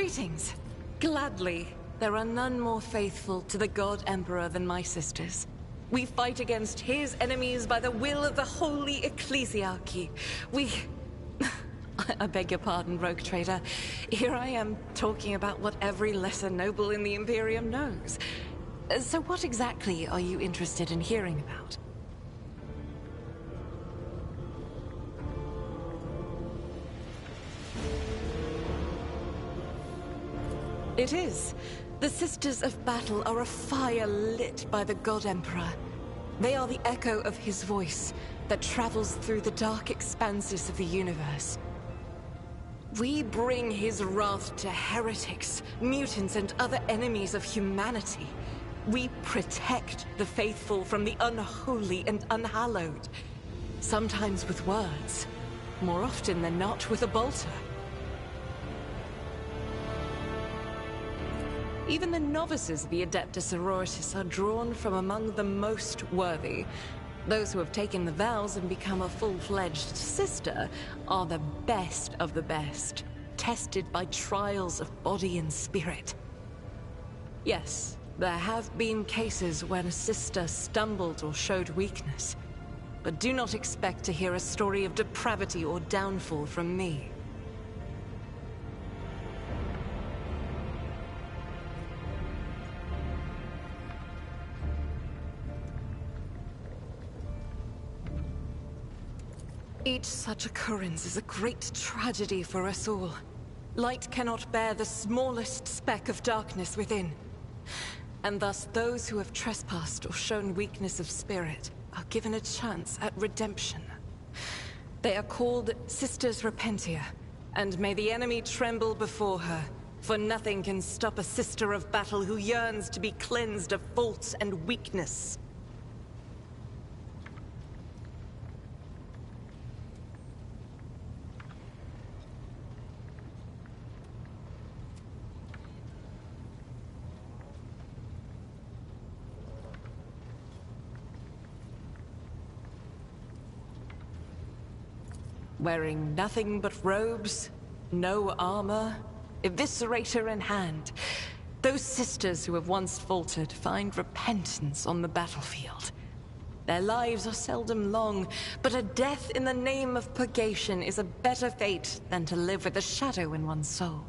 Greetings. Gladly, there are none more faithful to the God Emperor than my sisters. We fight against his enemies by the will of the Holy Ecclesiarchy. We... I beg your pardon, rogue trader. Here I am talking about what every lesser noble in the Imperium knows. So what exactly are you interested in hearing about? It is. The Sisters of Battle are a fire lit by the God Emperor. They are the echo of his voice that travels through the dark expanses of the universe. We bring his wrath to heretics, mutants, and other enemies of humanity. We protect the faithful from the unholy and unhallowed. Sometimes with words, more often than not with a bolter. Even the novices of the Adeptus Sororitas are drawn from among the most worthy. Those who have taken the vows and become a full-fledged sister are the best of the best, tested by trials of body and spirit. Yes, there have been cases when a sister stumbled or showed weakness, but do not expect to hear a story of depravity or downfall from me. Each such occurrence is a great tragedy for us all. Light cannot bear the smallest speck of darkness within. And thus those who have trespassed or shown weakness of spirit are given a chance at redemption. They are called Sisters Repentia, and may the enemy tremble before her, for nothing can stop a sister of battle who yearns to be cleansed of faults and weakness. Wearing nothing but robes, no armor, eviscerator in hand, those sisters who have once faltered find repentance on the battlefield. Their lives are seldom long, but a death in the name of purgation is a better fate than to live with a shadow in one's soul.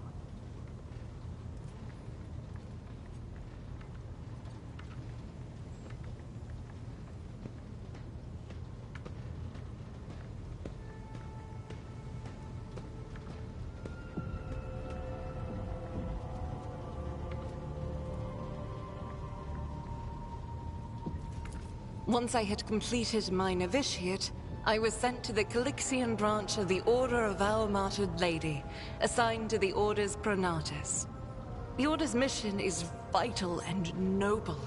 Once I had completed my novitiate, I was sent to the Calixian branch of the Order of Our Martyred Lady, assigned to the Order's Pronatus. The Order's mission is vital and noble.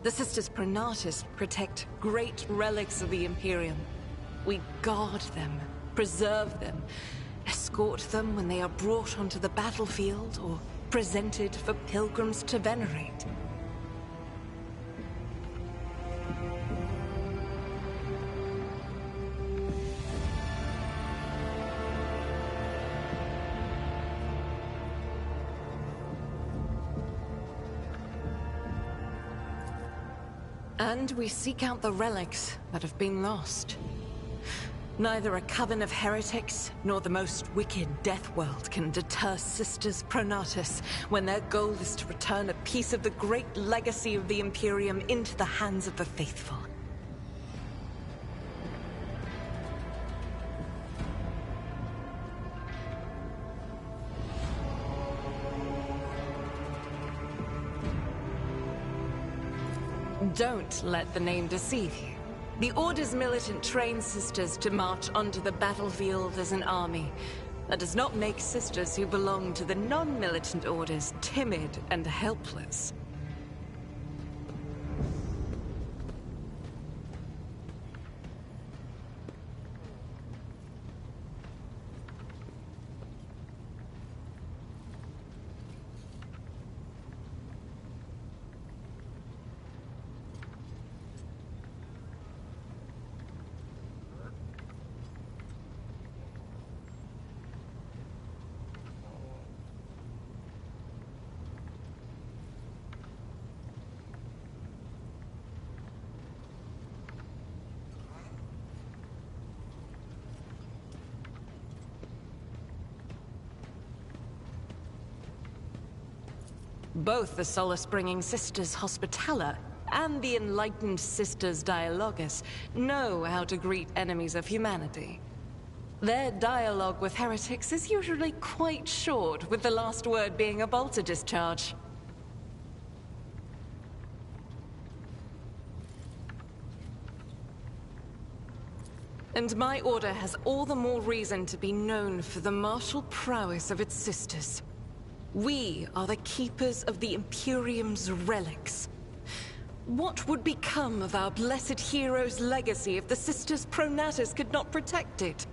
The Sisters Pronatus protect great relics of the Imperium. We guard them, preserve them, escort them when they are brought onto the battlefield or presented for pilgrims to venerate. And we seek out the relics that have been lost. Neither a coven of heretics nor the most wicked death world can deter Sisters Pronatus when their goal is to return a piece of the great legacy of the Imperium into the hands of the faithful. Don't let the name deceive you. The Order's militant trains sisters to march onto the battlefield as an army. That does not make sisters who belong to the non-militant orders timid and helpless. Both the solace-bringing Sisters Hospitaller and the enlightened Sisters Dialogus know how to greet enemies of humanity. Their dialogue with heretics is usually quite short, with the last word being a bolter discharge. And my order has all the more reason to be known for the martial prowess of its sisters. We are the keepers of the Imperium's relics. What would become of our blessed hero's legacy if the Sisters Pronatus could not protect it?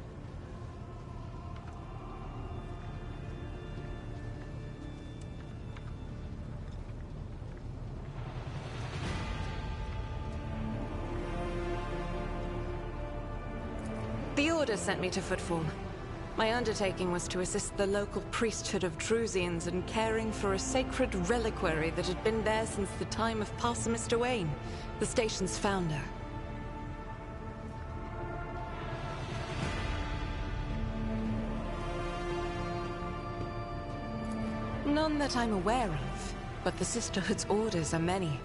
The Order sent me to Footfall. My undertaking was to assist the local priesthood of Drusians in caring for a sacred reliquary that had been there since the time of Parson Mr. Wayne, the station's founder. None that I'm aware of, but the Sisterhood's orders are many,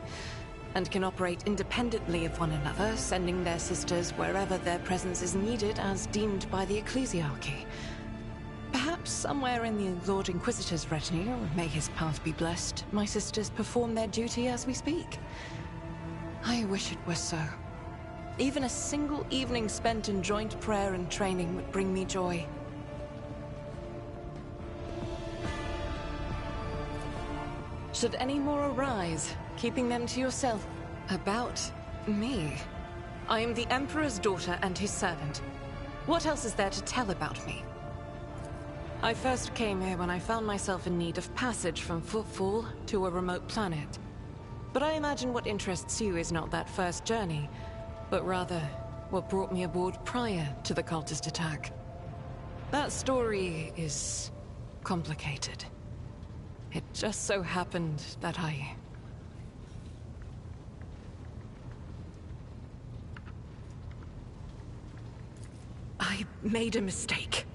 and can operate independently of one another, sending their sisters wherever their presence is needed as deemed by the Ecclesiarchy. Perhaps somewhere in the Lord Inquisitor's retinue, may his path be blessed, my sisters perform their duty as we speak. I wish it were so. Even a single evening spent in joint prayer and training would bring me joy. Should any more arise, keeping them to yourself. About me? I am the Emperor's daughter and his servant. What else is there to tell about me? I first came here when I found myself in need of passage from Footfall to a remote planet. But I imagine what interests you is not that first journey, but rather what brought me aboard prior to the cultist attack. That story is complicated. It just so happened that I made a mistake.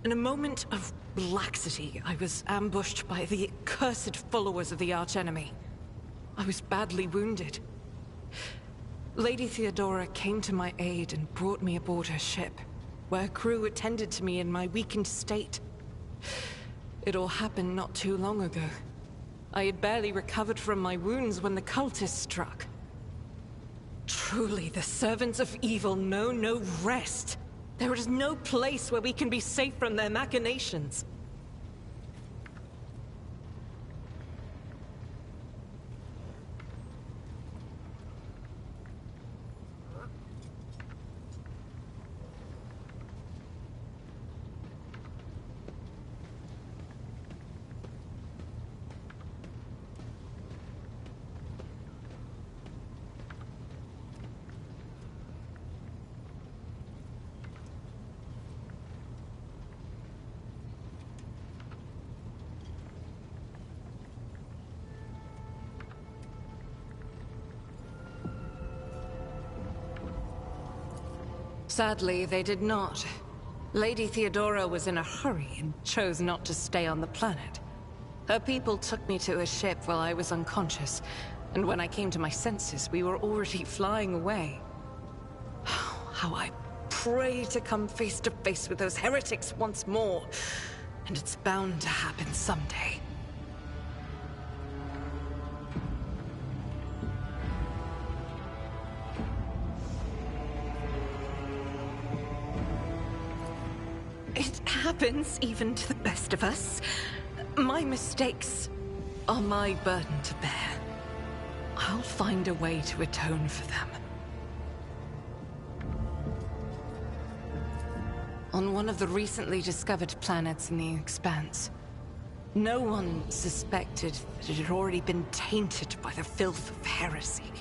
In a moment of laxity, I was ambushed by the accursed followers of the archenemy. I was badly wounded. Lady Theodora came to my aid and brought me aboard her ship, where crew attended to me in my weakened state. It all happened not too long ago. I had barely recovered from my wounds when the cultists struck. Truly, the servants of evil know no rest. There is no place where we can be safe from their machinations. Sadly, they did not. Lady Theodora was in a hurry and chose not to stay on the planet. Her people took me to a ship while I was unconscious, and when I came to my senses, we were already flying away. How I pray to come face to face with those heretics once more, and it's bound to happen someday. It happens even to the best of us. My mistakes are my burden to bear. I'll find a way to atone for them. On one of the recently discovered planets in the Expanse, no one suspected that it had already been tainted by the filth of heresy.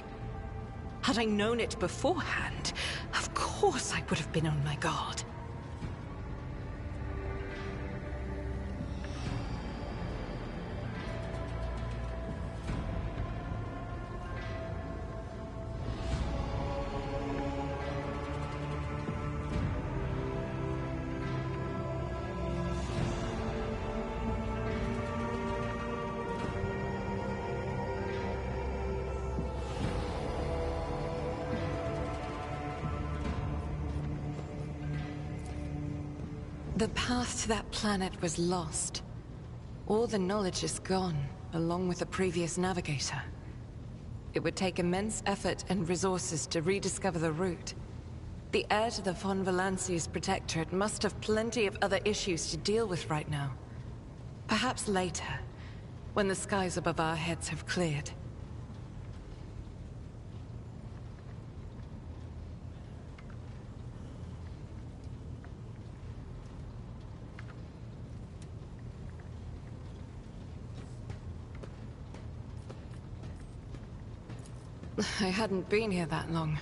Had I known it beforehand, of course I would have been on my guard. The path to that planet was lost. All the knowledge is gone, along with the previous navigator. It would take immense effort and resources to rediscover the route. The heir to the von Valanci's protectorate must have plenty of other issues to deal with right now. Perhaps later, when the skies above our heads have cleared. I hadn't been here that long.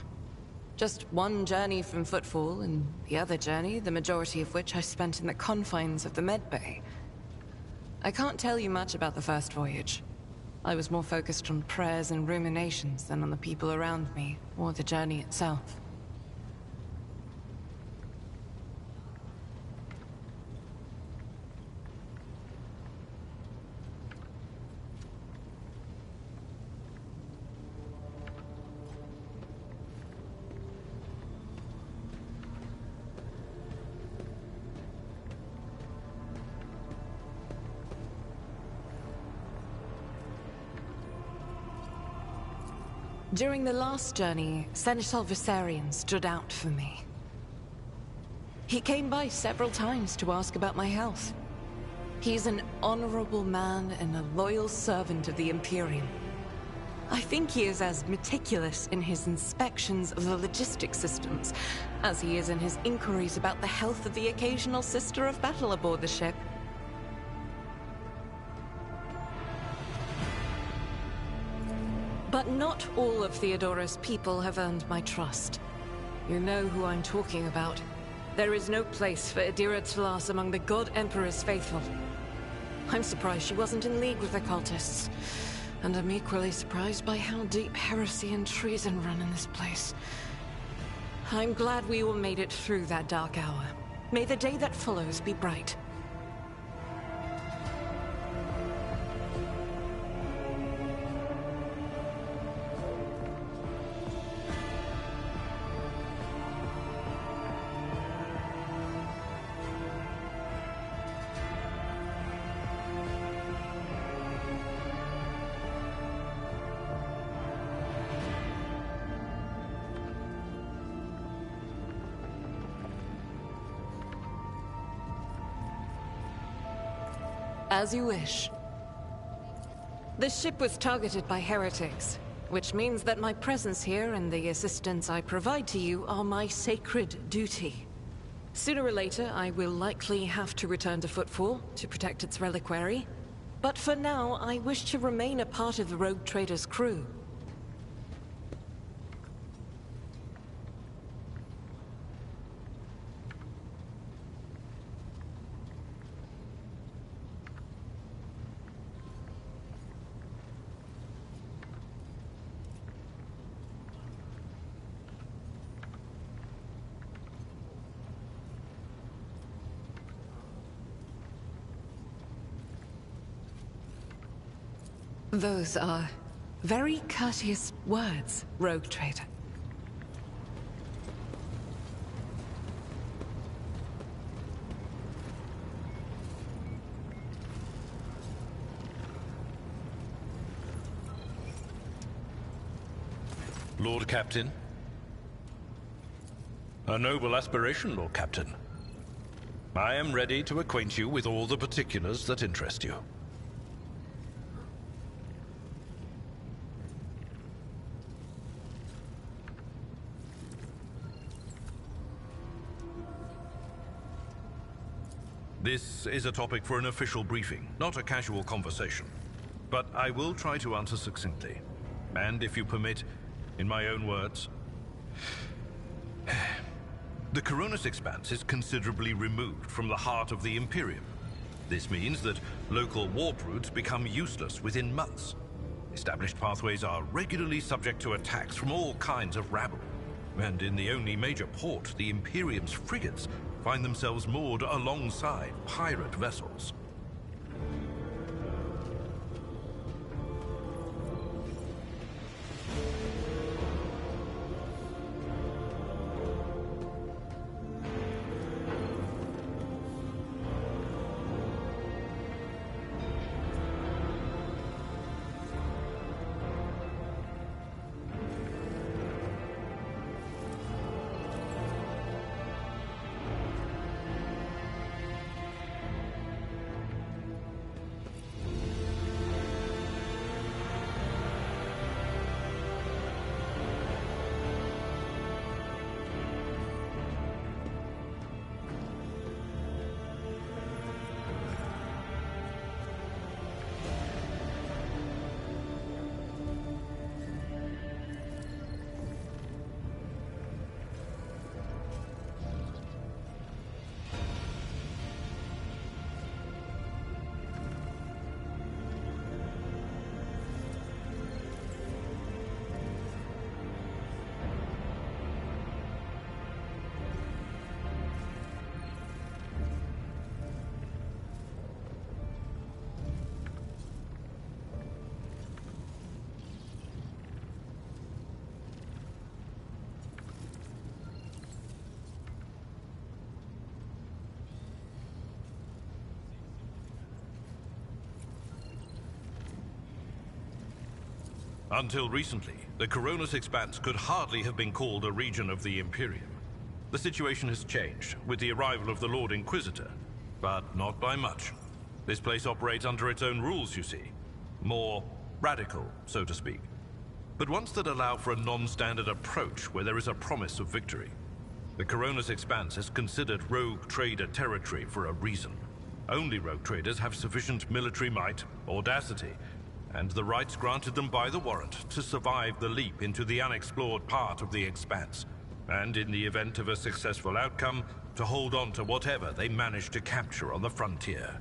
Just one journey from Footfall, and the other journey, the majority of which I spent in the confines of the medbay. I can't tell you much about the first voyage. I was more focused on prayers and ruminations than on the people around me, or the journey itself. During the last journey, Seneschal Viserion stood out for me. He came by several times to ask about my health. He's an honorable man and a loyal servant of the Imperium. I think he is as meticulous in his inspections of the logistics systems as he is in his inquiries about the health of the occasional sister of battle aboard the ship. But not all of Theodora's people have earned my trust. You know who I'm talking about. There is no place for Adira Tlas among the God Emperor's faithful. I'm surprised she wasn't in league with the cultists. And I'm equally surprised by how deep heresy and treason run in this place. I'm glad we all made it through that dark hour. May the day that follows be bright. As you wish. The ship was targeted by heretics, which means that my presence here and the assistance I provide to you are my sacred duty. Sooner or later, I will likely have to return to Footfall to protect its reliquary, but for now, I wish to remain a part of the Rogue Trader's crew. Those are very courteous words, Rogue Trader. Lord Captain. A noble aspiration, Lord Captain. I am ready to acquaint you with all the particulars that interest you. This is a topic for an official briefing, not a casual conversation. But I will try to answer succinctly. And if you permit, in my own words. The Coronis Expanse is considerably removed from the heart of the Imperium. This means that local warp routes become useless within months. Established pathways are regularly subject to attacks from all kinds of rabble. And in the only major port, the Imperium's frigates find themselves moored alongside pirate vessels. Until recently, the Coronis Expanse could hardly have been called a region of the Imperium. The situation has changed with the arrival of the Lord Inquisitor, but not by much. This place operates under its own rules, you see. More radical, so to speak. But ones that allow for a non-standard approach where there is a promise of victory. The Coronis Expanse is considered rogue trader territory for a reason. Only rogue traders have sufficient military might, audacity, and the rights granted them by the warrant to survive the leap into the unexplored part of the Expanse, and in the event of a successful outcome, to hold on to whatever they manage to capture on the frontier.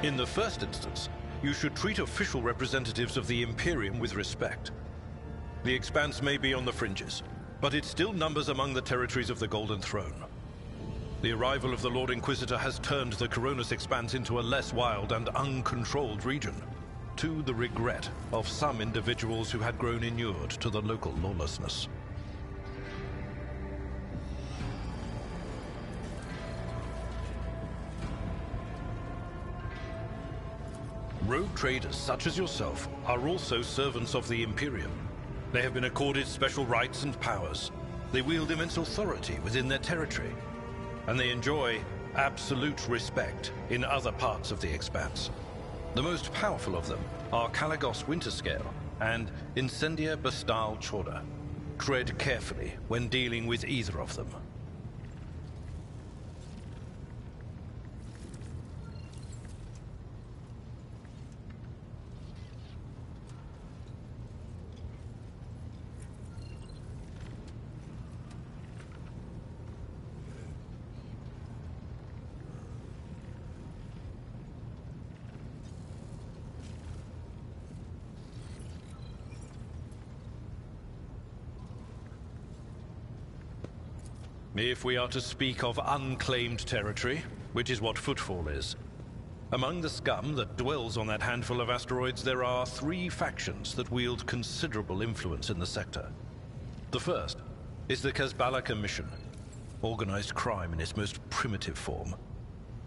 In the first instance, you should treat official representatives of the Imperium with respect. The Expanse may be on the fringes, but it still numbers among the territories of the Golden Throne. The arrival of the Lord Inquisitor has turned the Coronis Expanse into a less wild and uncontrolled region, to the regret of some individuals who had grown inured to the local lawlessness. Rogue traders such as yourself are also servants of the Imperium. They have been accorded special rights and powers. They wield immense authority within their territory, and they enjoy absolute respect in other parts of the Expanse. The most powerful of them are Kalagos Winterscale and Incendia Bastal Chorda. Tread carefully when dealing with either of them. If we are to speak of unclaimed territory, which is what Footfall is, among the scum that dwells on that handful of asteroids, there are 3 factions that wield considerable influence in the sector. The first is the Kazbala Commission, organized crime in its most primitive form.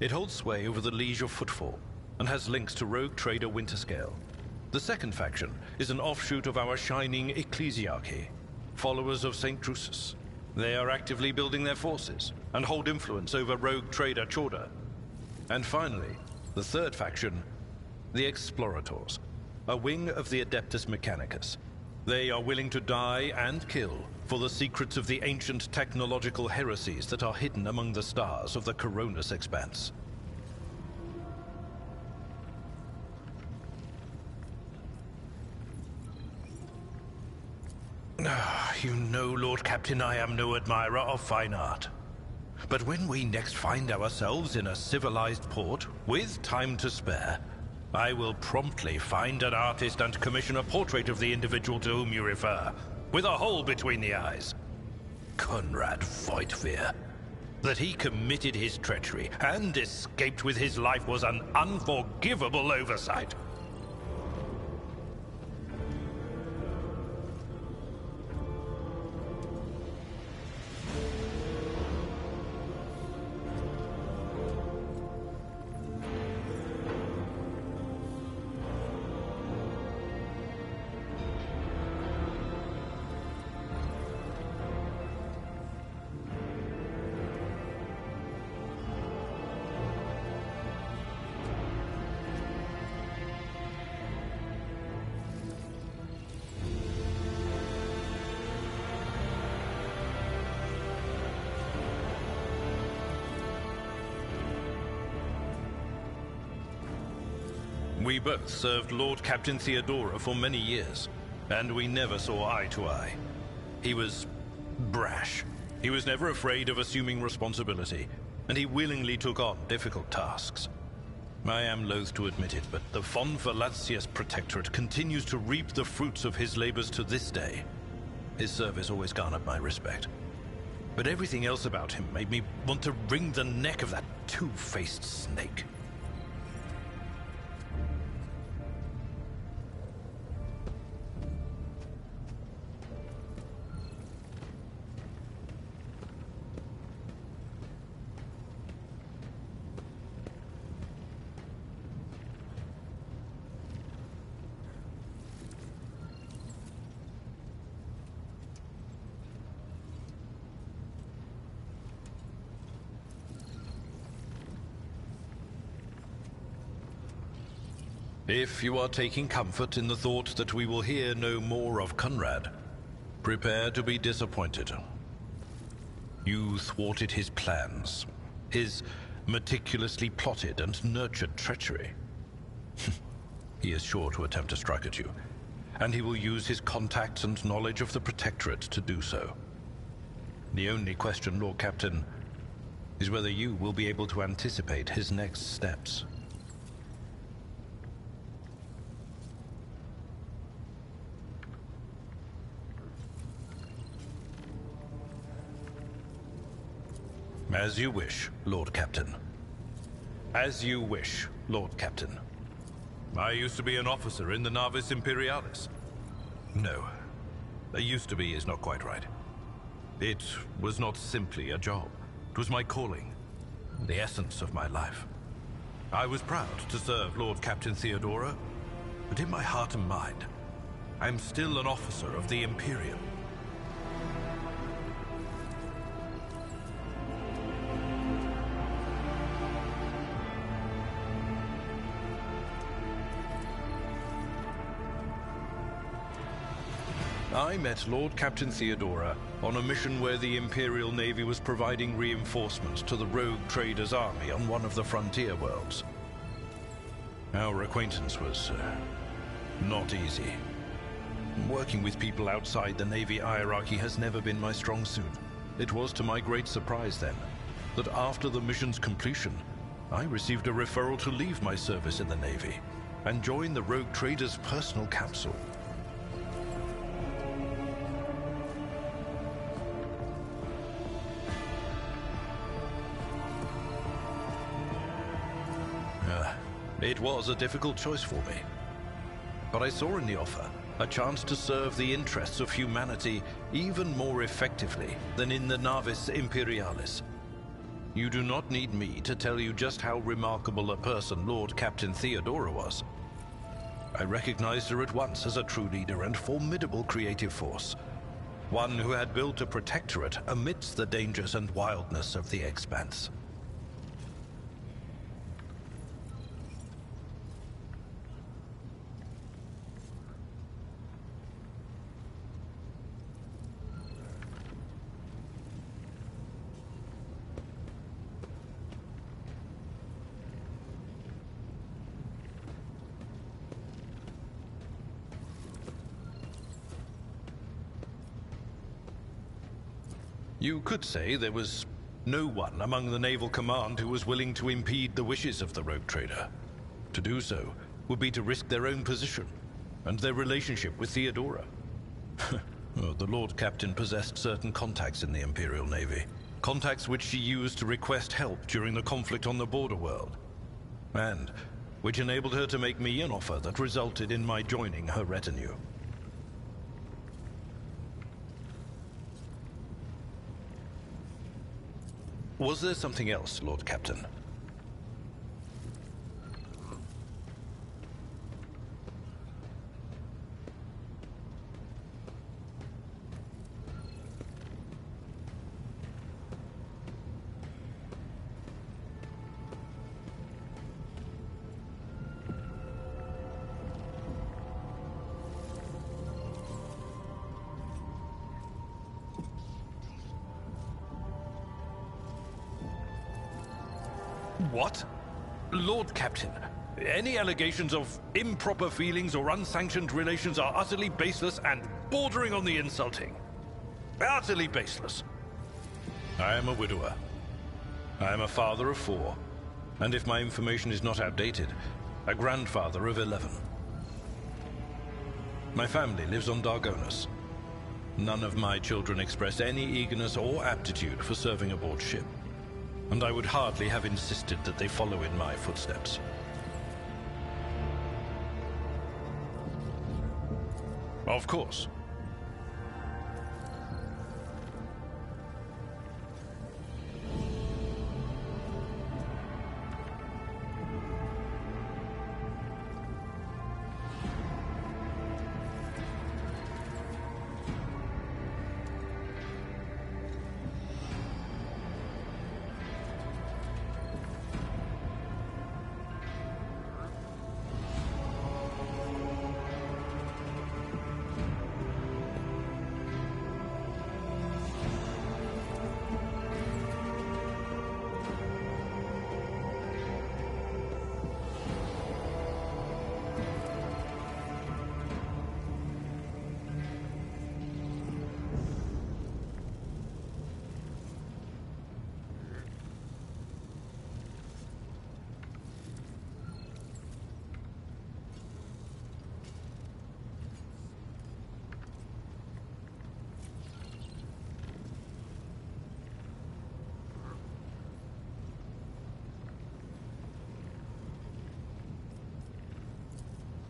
It holds sway over the Liege of Footfall, and has links to rogue trader Winterscale. The second faction is an offshoot of our shining ecclesiarchy, followers of St. Drusus. They are actively building their forces, and hold influence over rogue trader Chorda. And finally, the third faction, the Explorators, a wing of the Adeptus Mechanicus. They are willing to die and kill for the secrets of the ancient technological heresies that are hidden among the stars of the Coronis Expanse. You know, Lord Captain, I am no admirer of fine art. But when we next find ourselves in a civilized port, with time to spare, I will promptly find an artist and commission a portrait of the individual to whom you refer, with a hole between the eyes. Conrad Voigtveer. That he committed his treachery and escaped with his life was an unforgivable oversight. We both served Lord Captain Theodora for many years, and we never saw eye to eye. He was brash. He was never afraid of assuming responsibility, and he willingly took on difficult tasks. I am loath to admit it, but the Von Valancius Protectorate continues to reap the fruits of his labors to this day. His service always garnered my respect. But everything else about him made me want to wring the neck of that two-faced snake. If you are taking comfort in the thought that we will hear no more of Conrad, prepare to be disappointed. You thwarted his plans, his meticulously plotted and nurtured treachery. He is sure to attempt to strike at you, and he will use his contacts and knowledge of the Protectorate to do so. The only question, Lord Captain, is whether you will be able to anticipate his next steps. As you wish, Lord Captain. As you wish, Lord Captain. I used to be an officer in the Navis Imperialis. No, I used to be is not quite right. It was not simply a job. It was my calling, the essence of my life. I was proud to serve Lord Captain Theodora, but in my heart and mind, I am still an officer of the Imperium. I met Lord Captain Theodora on a mission where the Imperial Navy was providing reinforcements to the rogue traders' army on one of the frontier worlds. Our acquaintance was not easy. Working with people outside the Navy hierarchy has never been my strong suit. It was to my great surprise then that after the mission's completion, I received a referral to leave my service in the Navy and join the rogue traders' personal council. It was a difficult choice for me, but I saw in the offer a chance to serve the interests of humanity even more effectively than in the Navis Imperialis. You do not need me to tell you just how remarkable a person Lord Captain Theodora was. I recognized her at once as a true leader and formidable creative force, one who had built a protectorate amidst the dangers and wildness of the Expanse. You could say there was no one among the naval command who was willing to impede the wishes of the rogue trader. To do so would be to risk their own position and their relationship with Theodora. The Lord Captain possessed certain contacts in the Imperial Navy, contacts which she used to request help during the conflict on the border world, and which enabled her to make me an offer that resulted in my joining her retinue. Was there something else, Lord Captain? What? Lord Captain, Any allegations of improper feelings or unsanctioned relations are utterly baseless and bordering on the insulting. Utterly baseless. I am a widower. I am a father of 4. And if my information is not outdated, a grandfather of 11. My family lives on Dargonus. None of my children express any eagerness or aptitude for serving aboard ship. And I would hardly have insisted that they follow in my footsteps. Of course.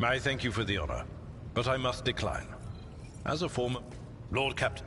I thank you for the honor, but I must decline. As a former Lord Captain.